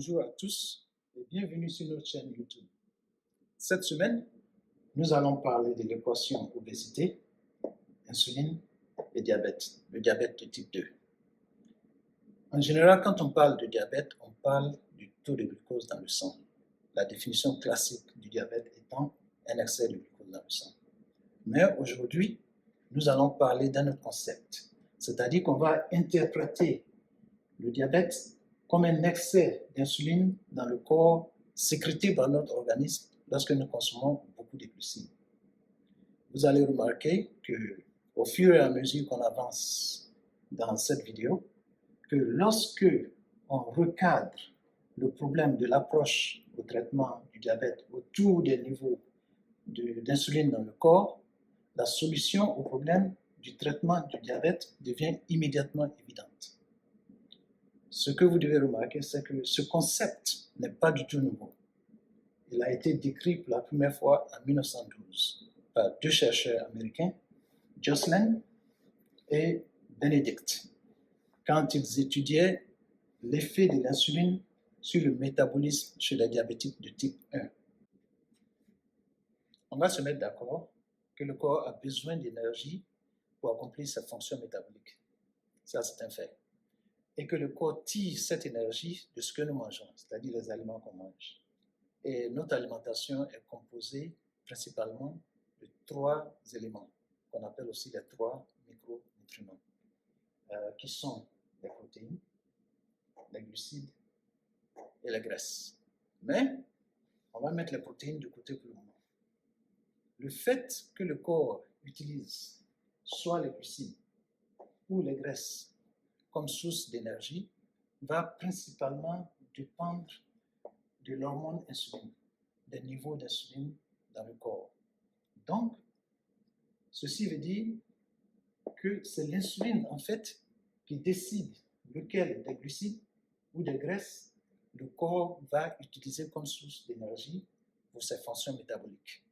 Bonjour à tous et bienvenue sur notre chaîne YouTube. Cette semaine, nous allons parler de l'équation obésité, insuline et diabète, le diabète de type 2. En général, quand on parle de diabète, on parle du taux de glucose dans le sang. La définition classique du diabète étant un excès de glucose dans le sang. Mais aujourd'hui, nous allons parler d'un autre concept, c'est-à-dire qu'on va interpréter le diabète comme un excès d'insuline dans le corps sécrété par notre organisme lorsque nous consommons beaucoup de glucides. Vous allez remarquer qu'au fur et à mesure qu'on avance dans cette vidéo, que lorsque on recadre le problème de l'approche au traitement du diabète autour des niveaux d'insuline dans le corps, la solution au problème du traitement du diabète devient immédiatement évidente. Ce que vous devez remarquer, c'est que ce concept n'est pas du tout nouveau. Il a été décrit pour la première fois en 1912 par deux chercheurs américains, Joslin et Benedict, quand ils étudiaient l'effet de l'insuline sur le métabolisme chez les diabétiques de type 1. On va se mettre d'accord que le corps a besoin d'énergie pour accomplir sa fonction métabolique. Ça, c'est un fait. Et que le corps tire cette énergie de ce que nous mangeons, c'est-à-dire les aliments qu'on mange. Et notre alimentation est composée principalement de trois éléments, qu'on appelle aussi les trois micronutriments, qui sont les protéines, les glucides et les graisses. Mais on va mettre les protéines de côté pour le moment. Le fait que le corps utilise soit les glucides ou les graisses comme source d'énergie va principalement dépendre de l'hormone insuline, des niveaux d'insuline dans le corps. Donc, ceci veut dire que c'est l'insuline en fait qui décide lequel des glucides ou des graisses le corps va utiliser comme source d'énergie pour ses fonctions métaboliques.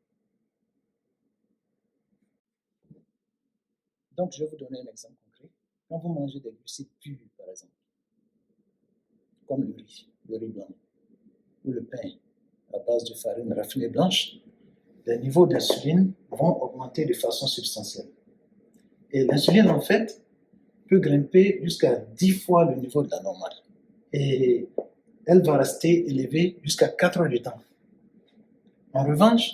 Donc, je vais vous donner un exemple concret. Quand vous mangez des glucides purs, par exemple, comme le riz blanc, ou le pain à base de farine raffinée blanche, les niveaux d'insuline vont augmenter de façon substantielle. Et l'insuline, en fait, peut grimper jusqu'à 10 fois le niveau de la normale. Et elle va rester élevée jusqu'à 4 heures de temps. En revanche,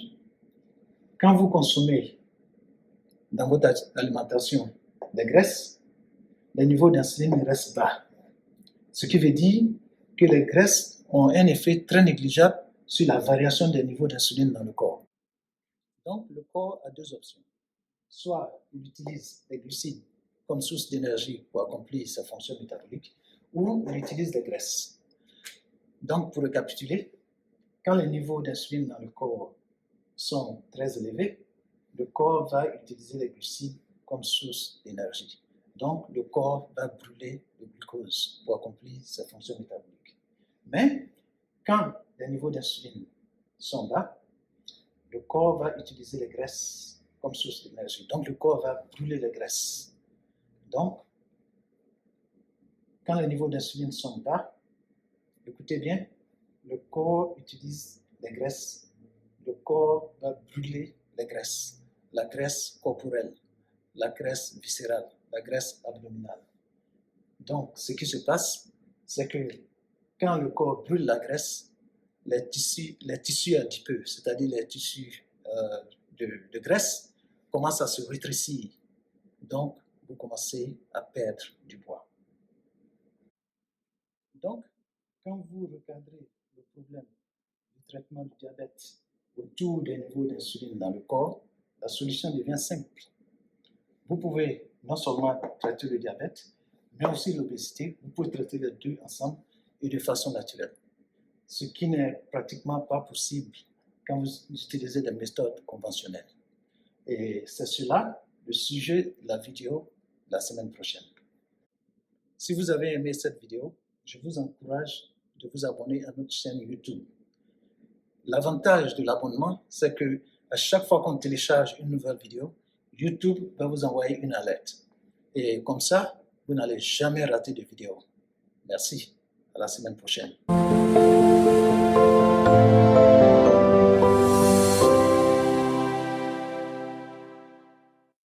quand vous consommez dans votre alimentation des graisses, les niveaux d'insuline restent bas. Ce qui veut dire que les graisses ont un effet très négligeable sur la variation des niveaux d'insuline dans le corps. Donc, le corps a deux options. Soit il utilise les glucides comme source d'énergie pour accomplir sa fonction métabolique, ou il utilise les graisses. Donc, pour récapituler, quand les niveaux d'insuline dans le corps sont très élevés, le corps va utiliser les glucides comme source d'énergie. Donc, le corps va brûler le glucose pour accomplir sa fonction métabolique. Mais, quand les niveaux d'insuline sont bas, le corps va utiliser les graisses comme source d'énergie. Donc, le corps va brûler les graisses. Donc, quand les niveaux d'insuline sont bas, écoutez bien, le corps utilise les graisses. Le corps va brûler les graisses. La graisse corporelle, la graisse viscérale, la graisse abdominale. Donc, ce qui se passe, c'est que quand le corps brûle la graisse, les tissus adipeux, c'est-à-dire les tissus de graisse, commencent à se rétrécir. Donc, vous commencez à perdre du poids. Donc, quand vous recadrez le problème du traitement du diabète autour des niveaux d'insuline dans le corps, la solution devient simple. Vous pouvez non seulement traiter le diabète, mais aussi l'obésité. Vous pouvez traiter les deux ensemble et de façon naturelle. Ce qui n'est pratiquement pas possible quand vous utilisez des méthodes conventionnelles. Et c'est cela le sujet de la vidéo de la semaine prochaine. Si vous avez aimé cette vidéo, je vous encourage de vous abonner à notre chaîne YouTube. L'avantage de l'abonnement, c'est que à chaque fois qu'on télécharge une nouvelle vidéo, YouTube va vous envoyer une alerte. Et comme ça, vous n'allez jamais rater de vidéo. Merci. À la semaine prochaine.